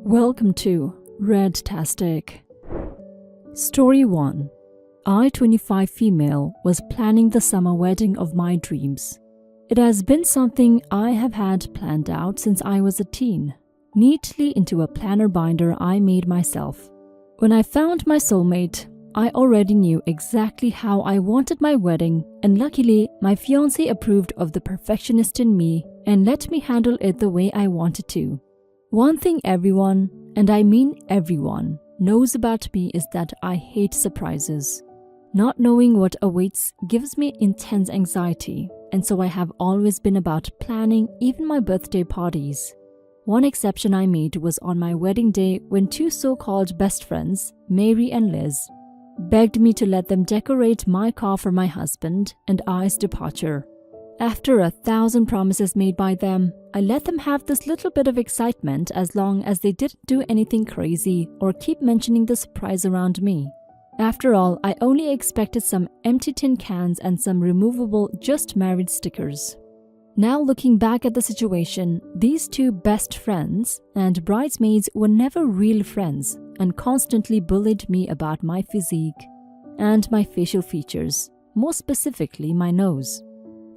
Welcome to Redtastic. Story 1. I, 25 female, was planning the summer wedding of my dreams. It has been something I have had planned out since I was a teen, neatly into a planner binder I made myself. When I found my soulmate, I already knew exactly how I wanted my wedding, and luckily my fiancé approved of the perfectionist in me and let me handle it the way I wanted to. One thing everyone, and I mean everyone, knows about me is that I hate surprises. Not knowing what awaits gives me intense anxiety, and so I have always been about planning even my birthday parties. One exception I made was on my wedding day when two so-called best friends, Mary and Liz, begged me to let them decorate my car for my husband and I's departure. After 1,000 promises made by them, I let them have this little bit of excitement as long as they didn't do anything crazy or keep mentioning the surprise around me. After all, I only expected some empty tin cans and some removable "Just Married" stickers. Now looking back at the situation, these two best friends and bridesmaids were never real friends and constantly bullied me about my physique and my facial features, more specifically my nose.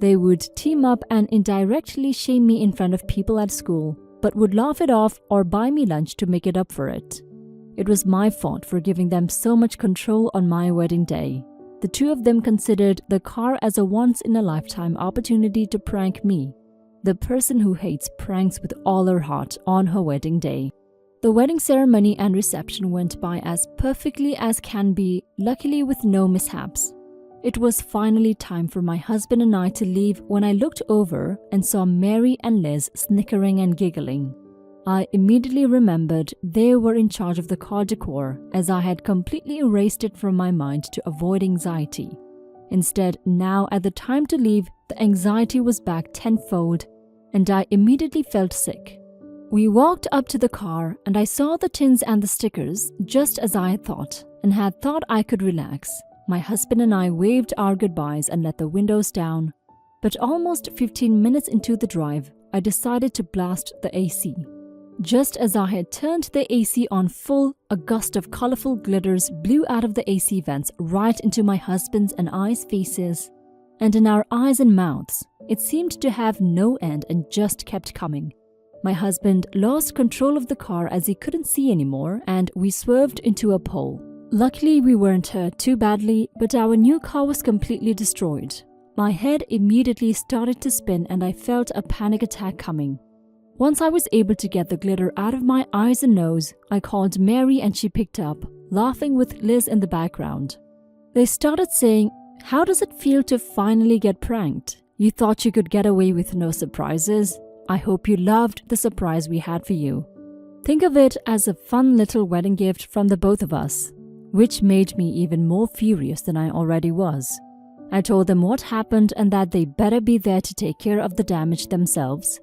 They would team up and indirectly shame me in front of people at school, but would laugh it off or buy me lunch to make it up for it. It was my fault for giving them so much control on my wedding day. The two of them considered the car as a once-in-a-lifetime opportunity to prank me, the person who hates pranks with all her heart, on her wedding day. The wedding ceremony and reception went by as perfectly as can be, luckily with no mishaps. It was finally time for my husband and I to leave when I looked over and saw Mary and Liz snickering and giggling. I immediately remembered they were in charge of the car decor, as I had completely erased it from my mind to avoid anxiety. Instead, now at the time to leave, the anxiety was back tenfold, and I immediately felt sick. We walked up to the car and I saw the tins and the stickers, just as I had thought, and had thought I could relax. My husband and I waved our goodbyes and let the windows down, but almost 15 minutes into the drive, I decided to blast the AC. Just as I had turned the AC on full, a gust of colorful glitters blew out of the AC vents right into my husband's and I's faces, and in our eyes and mouths. It seemed to have no end and just kept coming. My husband lost control of the car as he couldn't see anymore, and we swerved into a pole. Luckily, we weren't hurt too badly, but our new car was completely destroyed. My head immediately started to spin and I felt a panic attack coming. Once I was able to get the glitter out of my eyes and nose, I called Mary and she picked up, laughing with Liz in the background. They started saying, "How does it feel to finally get pranked? You thought you could get away with no surprises? I hope you loved the surprise we had for you. Think of it as a fun little wedding gift from the both of us." Which made me even more furious than I already was. I told them what happened and that they better be there to take care of the damage themselves,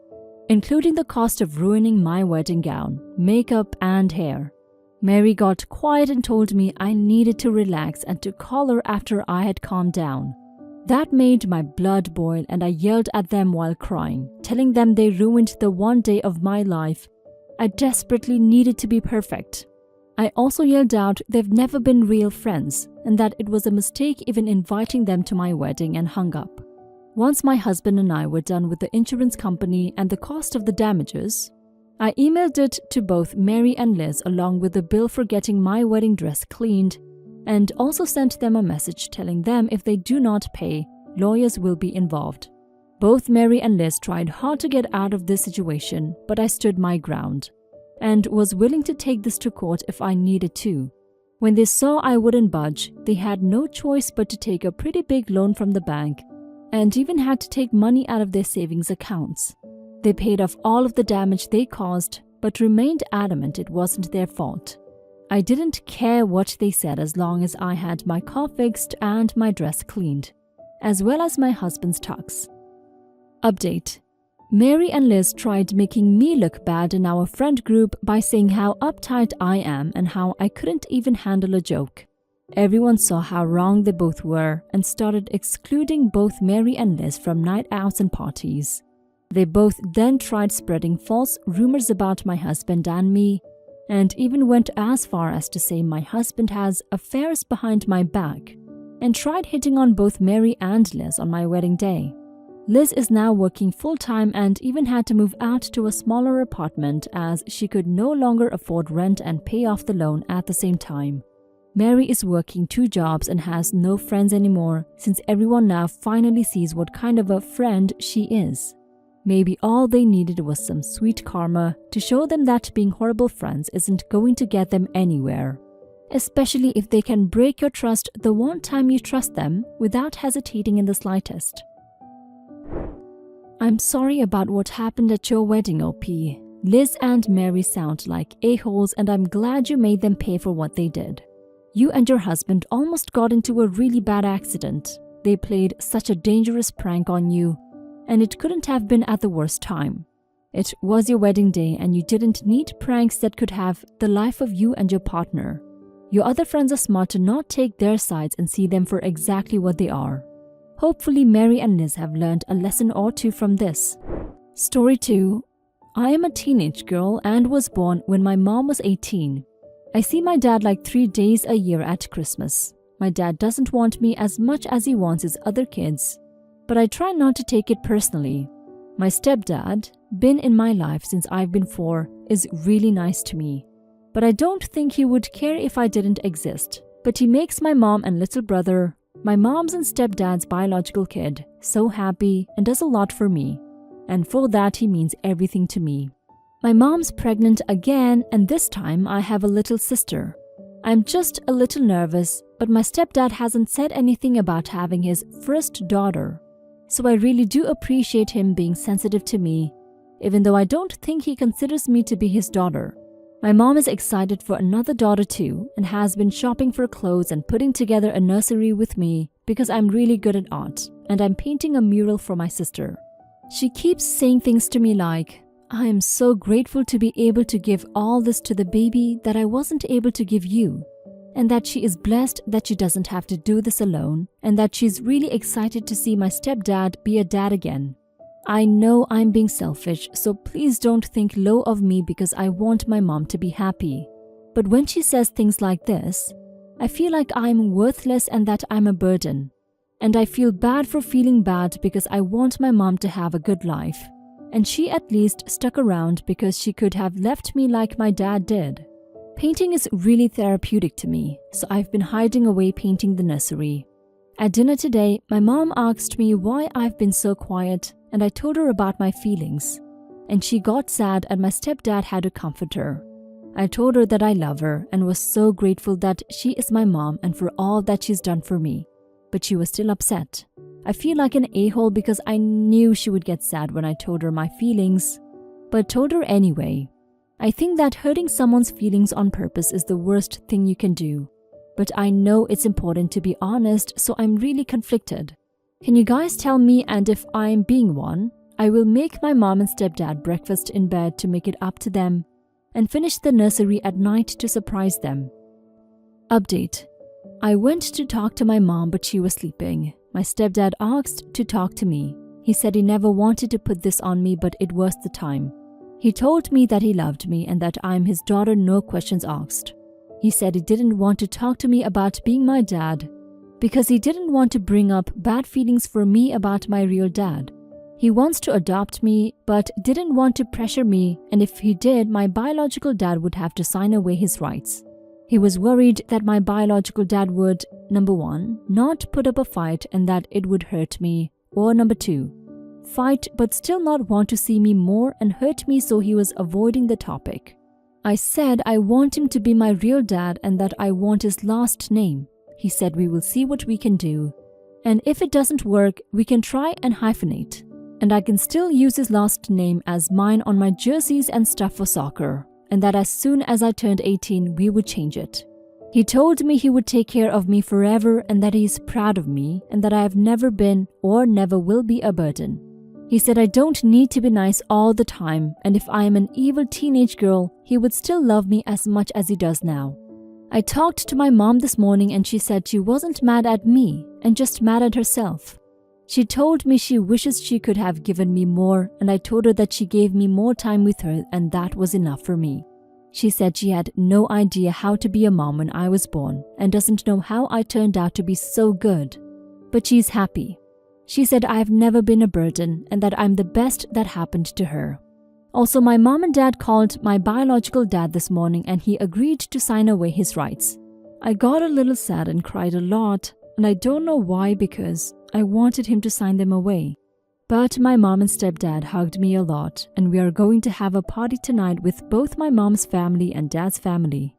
including the cost of ruining my wedding gown, makeup and hair. Mary got quiet and told me I needed to relax and to call her after I had calmed down. That made my blood boil and I yelled at them while crying, telling them they ruined the one day of my life. I desperately needed to be perfect. I also yelled out they've never been real friends and that it was a mistake even inviting them to my wedding, and hung up. Once my husband and I were done with the insurance company and the cost of the damages, I emailed it to both Mary and Liz along with the bill for getting my wedding dress cleaned, and also sent them a message telling them if they do not pay, lawyers will be involved. Both Mary and Liz tried hard to get out of this situation, but I stood my ground and was willing to take this to court if I needed to. When they saw I wouldn't budge, they had no choice but to take a pretty big loan from the bank, and even had to take money out of their savings accounts. They paid off all of the damage they caused, but remained adamant it wasn't their fault. I didn't care what they said as long as I had my car fixed and my dress cleaned, as well as my husband's tux. Update. Mary and Liz tried making me look bad in our friend group by saying how uptight I am and how I couldn't even handle a joke. Everyone saw how wrong they both were and started excluding both Mary and Liz from night outs and parties. They both then tried spreading false rumors about my husband and me, and even went as far as to say my husband has affairs behind my back, and tried hitting on both Mary and Liz on my wedding day. Liz is now working full-time and even had to move out to a smaller apartment as she could no longer afford rent and pay off the loan at the same time. Mary is working 2 jobs and has no friends anymore since everyone now finally sees what kind of a friend she is. Maybe all they needed was some sweet karma to show them that being horrible friends isn't going to get them anywhere. Especially if they can break your trust the one time you trust them without hesitating in the slightest. I'm sorry about what happened at your wedding, OP. Liz and Mary sound like a-holes and I'm glad you made them pay for what they did. You and your husband almost got into a really bad accident. They played such a dangerous prank on you, and it couldn't have been at the worst time. It was your wedding day and you didn't need pranks that could have the life of you and your partner. Your other friends are smart to not take their sides and see them for exactly what they are. Hopefully Mary and Liz have learned a lesson or two from this. Story 2. I am a teenage girl and was born when my mom was 18. I see my dad like 3 days a year at Christmas. My dad doesn't want me as much as he wants his other kids, but I try not to take it personally. My stepdad, been in my life since I've been 4, is really nice to me. But I don't think he would care if I didn't exist. But he makes my mom and little brother, my mom's and stepdad's biological kid, so happy and does a lot for me. And for that he means everything to me. My mom's pregnant again and this time I have a little sister. I'm just a little nervous, but my stepdad hasn't said anything about having his first daughter. So I really do appreciate him being sensitive to me, even though I don't think he considers me to be his daughter. My mom is excited for another daughter too and has been shopping for clothes and putting together a nursery with me because I'm really good at art and I'm painting a mural for my sister. She keeps saying things to me like, I am so grateful to be able to give all this to the baby that I wasn't able to give you, and that she is blessed that she doesn't have to do this alone, and that she's really excited to see my stepdad be a dad again. I know I'm being selfish, so please don't think low of me because I want my mom to be happy. But when she says things like this, I feel like I'm worthless and that I'm a burden. And I feel bad for feeling bad because I want my mom to have a good life. And she at least stuck around because she could have left me like my dad did. Painting is really therapeutic to me, so I've been hiding away painting the nursery. At dinner today, my mom asked me why I've been so quiet, and I told her about my feelings. And she got sad and my stepdad had to comfort her. I told her that I love her and was so grateful that she is my mom and for all that she's done for me. But she was still upset. I feel like an a-hole because I knew she would get sad when I told her my feelings, but told her anyway. I think that hurting someone's feelings on purpose is the worst thing you can do. But I know it's important to be honest, so I'm really conflicted. Can you guys tell me, and if I'm being one, I will make my mom and stepdad breakfast in bed to make it up to them, and finish the nursery at night to surprise them. Update. I went to talk to my mom but she was sleeping. My stepdad asked to talk to me. He said he never wanted to put this on me but it was the time. He told me that he loved me and that I'm his daughter, no questions asked. He said he didn't want to talk to me about being my dad because he didn't want to bring up bad feelings for me about my real dad. He wants to adopt me but didn't want to pressure me, and if he did, my biological dad would have to sign away his rights. He was worried that my biological dad would, number 1, not put up a fight and that it would hurt me, or number 2, fight but still not want to see me more and hurt me, so he was avoiding the topic. I said I want him to be my real dad and that I want his last name. He said we will see what we can do, and if it doesn't work, we can try and hyphenate, and I can still use his last name as mine on my jerseys and stuff for soccer, and that as soon as I turned 18, we would change it. He told me he would take care of me forever and that he is proud of me and that I have never been or never will be a burden. He said I don't need to be nice all the time, and if I am an evil teenage girl, he would still love me as much as he does now. I talked to my mom this morning and she said she wasn't mad at me and just mad at herself. She told me she wishes she could have given me more, and I told her that she gave me more time with her and that was enough for me. She said she had no idea how to be a mom when I was born and doesn't know how I turned out to be so good. But she's happy. She said I've never been a burden and that I'm the best that happened to her. Also, my mom and dad called my biological dad this morning and he agreed to sign away his rights. I got a little sad and cried a lot, and I don't know why because I wanted him to sign them away. But my mom and stepdad hugged me a lot, and we are going to have a party tonight with both my mom's family and dad's family.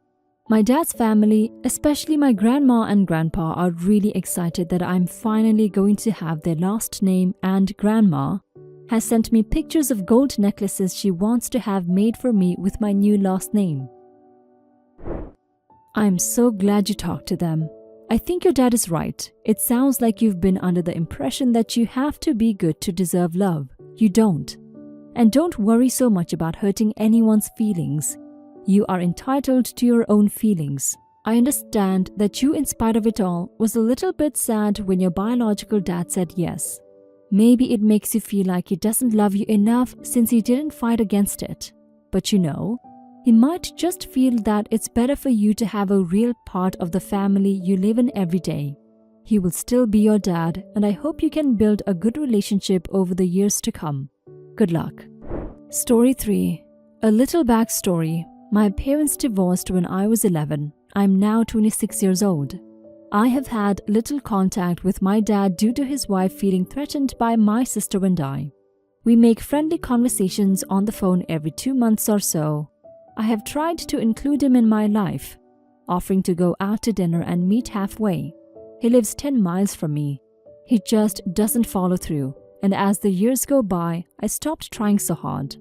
My dad's family, especially my grandma and grandpa, are really excited that I'm finally going to have their last name, and grandma has sent me pictures of gold necklaces she wants to have made for me with my new last name. I'm so glad you talked to them. I think your dad is right. It sounds like you've been under the impression that you have to be good to deserve love. You don't. And don't worry so much about hurting anyone's feelings. You are entitled to your own feelings. I understand that you, in spite of it all, was a little bit sad when your biological dad said yes. Maybe it makes you feel like he doesn't love you enough since he didn't fight against it. But you know, he might just feel that it's better for you to have a real part of the family you live in every day. He will still be your dad, and I hope you can build a good relationship over the years to come. Good luck. Story 3. A little backstory. My parents divorced when I was 11. I'm now 26 years old. I have had little contact with my dad due to his wife feeling threatened by my sister and I. We make friendly conversations on the phone every 2 months or so. I have tried to include him in my life, offering to go out to dinner and meet halfway. He lives 10 miles from me. He just doesn't follow through, and as the years go by, I stopped trying so hard.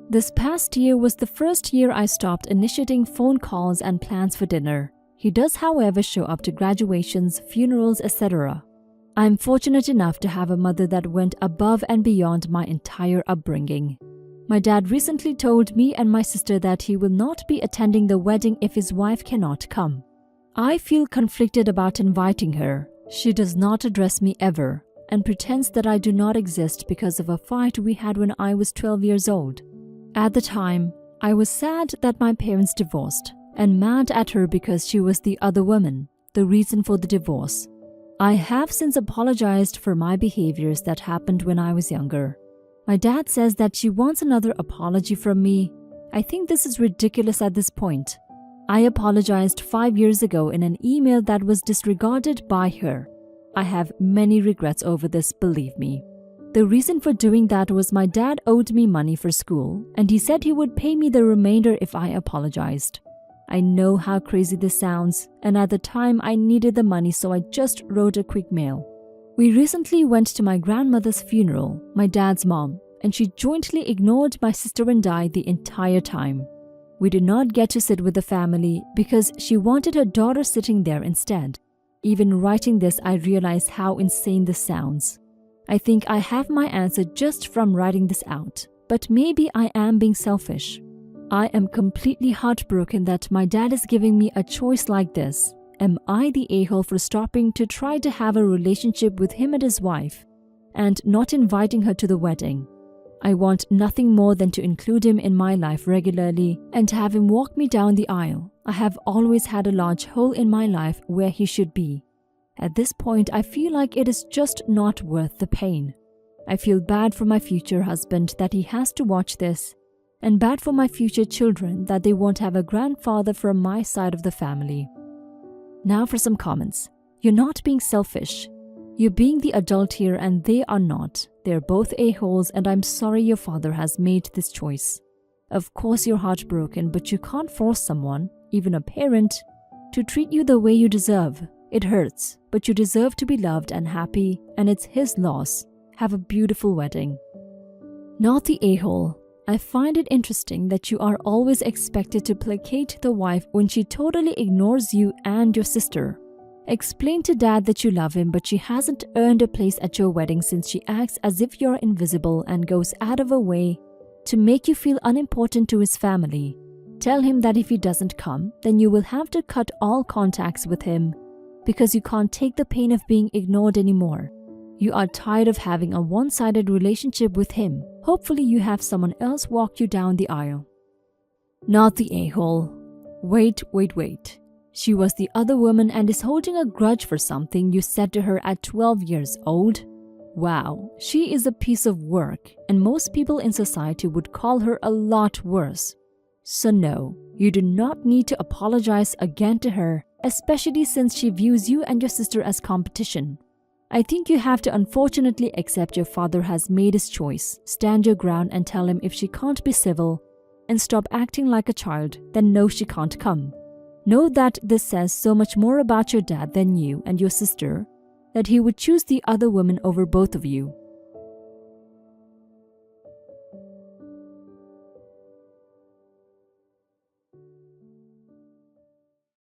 This past year was the first year I stopped initiating phone calls and plans for dinner. He does, however, show up to graduations, funerals, etc. I am fortunate enough to have a mother that went above and beyond my entire upbringing. My dad recently told me and my sister that he will not be attending the wedding if his wife cannot come. I feel conflicted about inviting her. She does not address me ever and pretends that I do not exist because of a fight we had when I was 12 years old. At the time, I was sad that my parents divorced and mad at her because she was the other woman, the reason for the divorce. I have since apologized for my behaviors that happened when I was younger. My dad says that she wants another apology from me. I think this is ridiculous at this point. I apologized 5 years ago in an email that was disregarded by her. I have many regrets over this, believe me. The reason for doing that was my dad owed me money for school, and he said he would pay me the remainder if I apologized. I know how crazy this sounds, and at the time I needed the money, so I just wrote a quick mail. We recently went to my grandmother's funeral, my dad's mom, and she jointly ignored my sister and I the entire time. We did not get to sit with the family because she wanted her daughter sitting there instead. Even writing this, I realized how insane this sounds. I think I have my answer just from writing this out, but maybe I am being selfish. I am completely heartbroken that my dad is giving me a choice like this. Am I the a-hole for stopping to try to have a relationship with him and his wife and not inviting her to the wedding? I want nothing more than to include him in my life regularly and have him walk me down the aisle. I have always had a large hole in my life where he should be. At this point, I feel like it is just not worth the pain. I feel bad for my future husband that he has to watch this, and bad for my future children that they won't have a grandfather from my side of the family. Now for some comments. You're not being selfish. You're being the adult here and they are not. They're both a-holes and I'm sorry your father has made this choice. Of course you're heartbroken, but you can't force someone, even a parent, to treat you the way you deserve. It hurts, but you deserve to be loved and happy, and it's his loss. Have a beautiful wedding. Not the a-hole. I find it interesting that you are always expected to placate the wife when she totally ignores you and your sister. Explain to dad that you love him, but she hasn't earned a place at your wedding since she acts as if you're invisible and goes out of her way to make you feel unimportant to his family. Tell him that if he doesn't come, then you will have to cut all contacts with him because you can't take the pain of being ignored anymore. You are tired of having a one-sided relationship with him. Hopefully you have someone else walk you down the aisle. Not the a-hole. Wait. She was the other woman and is holding a grudge for something you said to her at 12 years old? Wow, she is a piece of work, and most people in society would call her a lot worse. So no, you do not need to apologize again to her, especially since she views you and your sister as competition. I think you have to unfortunately accept your father has made his choice, stand your ground and tell him if she can't be civil, and stop acting like a child, then no, she can't come. Know that this says so much more about your dad than you and your sister, that he would choose the other woman over both of you.